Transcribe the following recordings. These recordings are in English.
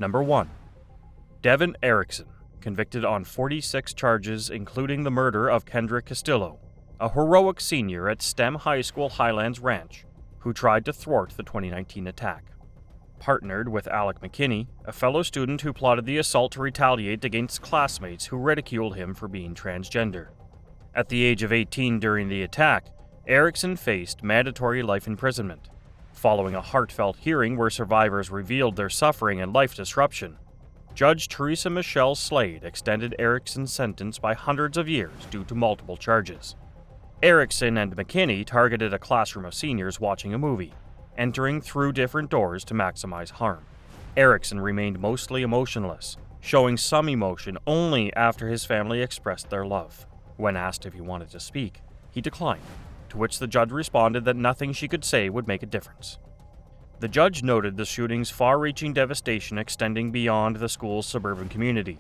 Number 1. Devin Erickson, convicted on 46 charges including the murder of Kendra Castillo, a heroic senior at STEM High School Highlands Ranch, who tried to thwart the 2019 attack. Partnered with Alec McKinney, a fellow student who plotted the assault to retaliate against classmates who ridiculed him for being transgender. At the age of 18 during the attack, Erickson faced mandatory life imprisonment. Following a heartfelt hearing where survivors revealed their suffering and life disruption, Judge Teresa Michelle Slade extended Erickson's sentence by hundreds of years due to multiple charges. Erickson and McKinney targeted a classroom of seniors watching a movie, entering through different doors to maximize harm. Erickson remained mostly emotionless, showing some emotion only after his family expressed their love. When asked if he wanted to speak, he declined, to which the judge responded that nothing she could say would make a difference. The judge noted the shooting's far-reaching devastation extending beyond the school's suburban community.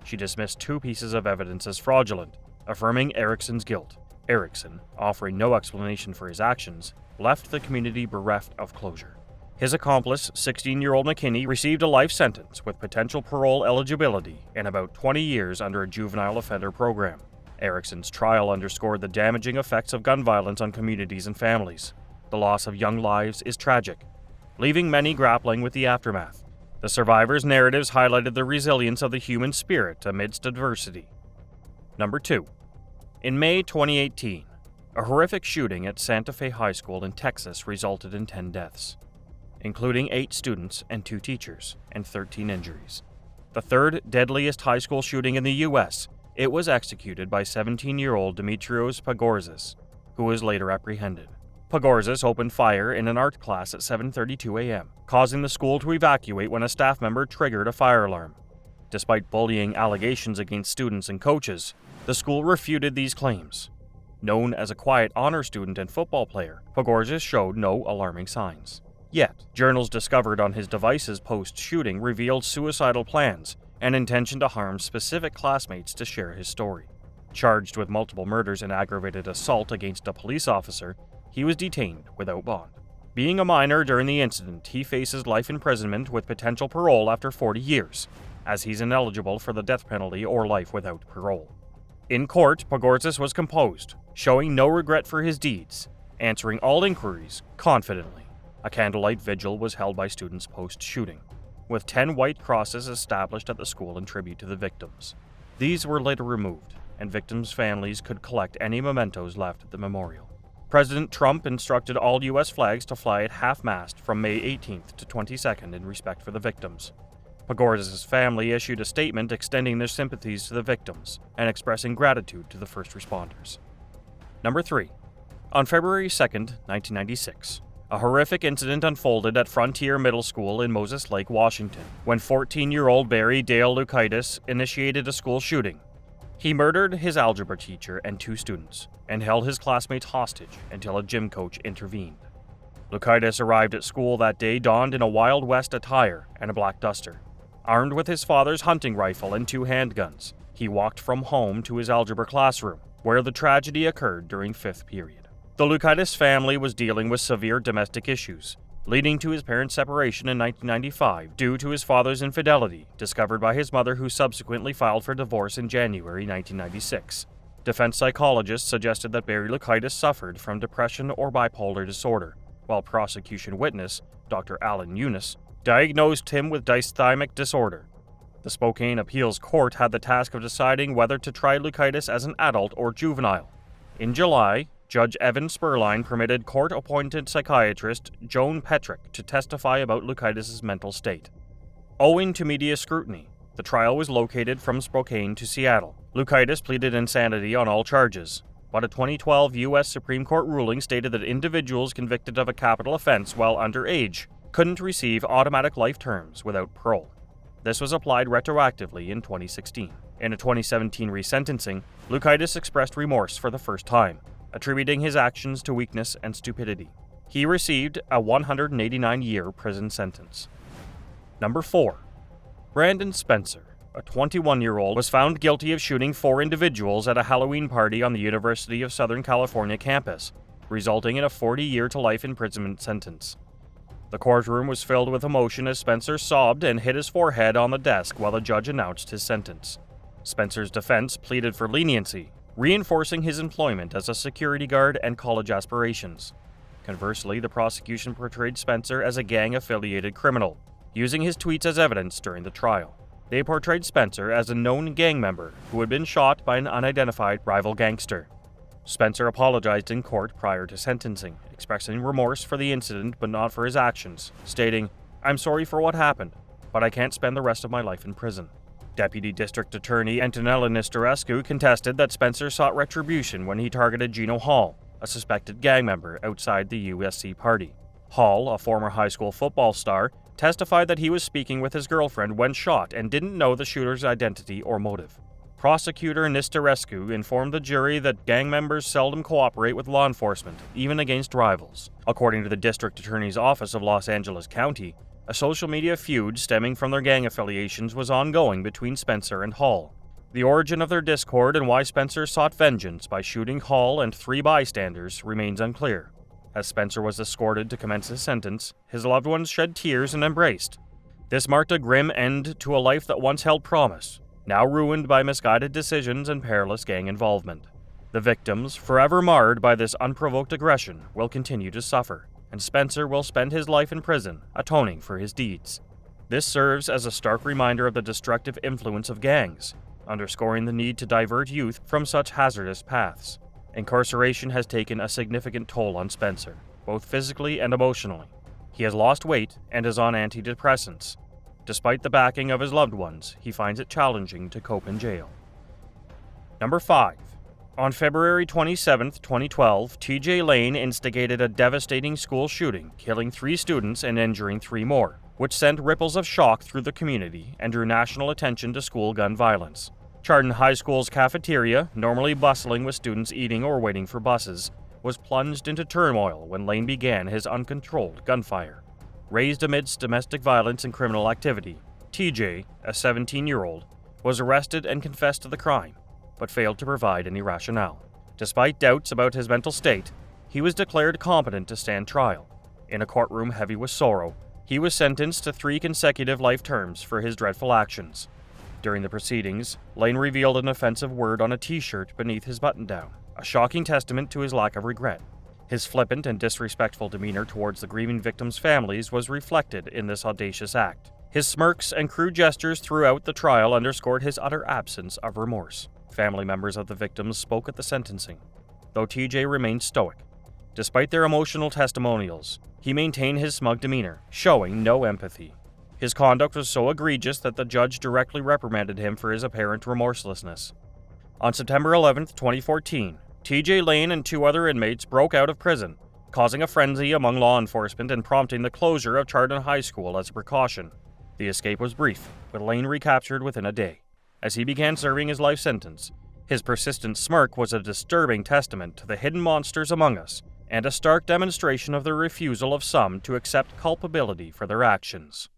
She dismissed 2 pieces of evidence as fraudulent, affirming Erickson's guilt. Erickson, offering no explanation for his actions, left the community bereft of closure. His accomplice, 16-year-old McKinney, received a life sentence with potential parole eligibility and about 20 years under a juvenile offender program. Erickson's trial underscored the damaging effects of gun violence on communities and families. The loss of young lives is tragic, leaving many grappling with the aftermath. The survivors' narratives highlighted the resilience of the human spirit amidst adversity. Number 2. In May 2018, a horrific shooting at Santa Fe High School in Texas resulted in 10 deaths, including 8 students and 2 teachers, and 13 injuries. The third deadliest high school shooting in the U.S., it was executed by 17-year-old Dimitrios Pagorzis, who was later apprehended. Pagorzis opened fire in an art class at 7:32 a.m., causing the school to evacuate when a staff member triggered a fire alarm. Despite bullying allegations against students and coaches, the school refuted these claims. Known as a quiet honor student and football player, Pagorzis showed no alarming signs. Yet, journals discovered on his devices post-shooting revealed suicidal plans and intention to harm specific classmates to share his story. Charged with multiple murders and aggravated assault against a police officer, he was detained without bond. Being a minor during the incident, he faces life imprisonment with potential parole after 40 years, as he's ineligible for the death penalty or life without parole. In court, Pagorzis was composed, showing no regret for his deeds, answering all inquiries confidently. A candlelight vigil was held by students post-shooting, with 10 white crosses established at the school in tribute to the victims. These were later removed, and victims' families could collect any mementos left at the memorial. President Trump instructed all U.S. flags to fly at half-mast from May 18th to 22nd in respect for the victims. Pagorzis' family issued a statement extending their sympathies to the victims and expressing gratitude to the first responders. Number 3. On February 2nd, 1996, a horrific incident unfolded at Frontier Middle School in Moses Lake, Washington, when 14-year-old Barry Dale Lukaitis initiated a school shooting. He murdered his algebra teacher and 2 students, and held his classmates hostage until a gym coach intervened. Lukaitis arrived at school that day donned in a Wild West attire and a black duster. Armed with his father's hunting rifle and 2 handguns, he walked from home to his algebra classroom, where the tragedy occurred during 5th period. The Lukaitis family was dealing with severe domestic issues, leading to his parents' separation in 1995 due to his father's infidelity, discovered by his mother, who subsequently filed for divorce in January 1996. Defense psychologists suggested that Barry Lukaitis suffered from depression or bipolar disorder, while prosecution witness, Dr. Alan Eunice, diagnosed him with dysthymic disorder. The Spokane Appeals Court had the task of deciding whether to try Lukaitis as an adult or juvenile. In July, Judge Evan Spurline permitted court-appointed psychiatrist Joan Petrick to testify about Lukaitis' mental state. Owing to media scrutiny, the trial was located from Spokane to Seattle. Lukaitis pleaded insanity on all charges, but a 2012 U.S. Supreme Court ruling stated that individuals convicted of a capital offense while underage couldn't receive automatic life terms without parole. This was applied retroactively in 2016. In a 2017 resentencing, Lukaitis expressed remorse for the first time, attributing his actions to weakness and stupidity. He received a 189-year prison sentence. Number 4. Brandon Spencer, a 21-year-old, was found guilty of shooting 4 individuals at a Halloween party on the University of Southern California campus, resulting in a 40-year-to-life imprisonment sentence. The courtroom was filled with emotion as Spencer sobbed and hit his forehead on the desk while the judge announced his sentence. Spencer's defense pleaded for leniency, reinforcing his employment as a security guard and college aspirations. Conversely, the prosecution portrayed Spencer as a gang-affiliated criminal, using his tweets as evidence during the trial. They portrayed Spencer as a known gang member who had been shot by an unidentified rival gangster. Spencer apologized in court prior to sentencing, expressing remorse for the incident but not for his actions, stating, "I'm sorry for what happened, but I can't spend the rest of my life in prison." Deputy District Attorney Antonella Nistorescu contested that Spencer sought retribution when he targeted Gino Hall, a suspected gang member outside the USC party. Hall, a former high school football star, testified that he was speaking with his girlfriend when shot and didn't know the shooter's identity or motive. Prosecutor Nistorescu informed the jury that gang members seldom cooperate with law enforcement, even against rivals. According to the District Attorney's Office of Los Angeles County, a social media feud stemming from their gang affiliations was ongoing between Spencer and Hall. The origin of their discord and why Spencer sought vengeance by shooting Hall and 3 bystanders remains unclear. As Spencer was escorted to commence his sentence, his loved ones shed tears and embraced. This marked a grim end to a life that once held promise, now ruined by misguided decisions and perilous gang involvement. The victims, forever marred by this unprovoked aggression, will continue to suffer, and Spencer will spend his life in prison, atoning for his deeds. This serves as a stark reminder of the destructive influence of gangs, underscoring the need to divert youth from such hazardous paths. Incarceration has taken a significant toll on Spencer, both physically and emotionally. He has lost weight and is on antidepressants. Despite the backing of his loved ones, he finds it challenging to cope in jail. Number 5. On February 27, 2012, TJ Lane instigated a devastating school shooting, killing 3 students and injuring 3 more, which sent ripples of shock through the community and drew national attention to school gun violence. Chardon High School's cafeteria, normally bustling with students eating or waiting for buses, was plunged into turmoil when Lane began his uncontrolled gunfire. Raised amidst domestic violence and criminal activity, TJ, a 17-year-old, was arrested and confessed to the crime, but failed to provide any rationale. Despite doubts about his mental state, he was declared competent to stand trial. In a courtroom heavy with sorrow, he was sentenced to 3 consecutive life terms for his dreadful actions. During the proceedings, Lane revealed an offensive word on a t-shirt beneath his button-down, a shocking testament to his lack of regret. His flippant and disrespectful demeanor towards the grieving victims' families was reflected in this audacious act. His smirks and crude gestures throughout the trial underscored his utter absence of remorse. Family members of the victims spoke at the sentencing, though TJ remained stoic. Despite their emotional testimonials, he maintained his smug demeanor, showing no empathy. His conduct was so egregious that the judge directly reprimanded him for his apparent remorselessness. On September 11, 2014, TJ Lane and 2 other inmates broke out of prison, causing a frenzy among law enforcement and prompting the closure of Chardon High School as a precaution. The escape was brief, with Lane recaptured within a day. As he began serving his life sentence, his persistent smirk was a disturbing testament to the hidden monsters among us, and a stark demonstration of the refusal of some to accept culpability for their actions.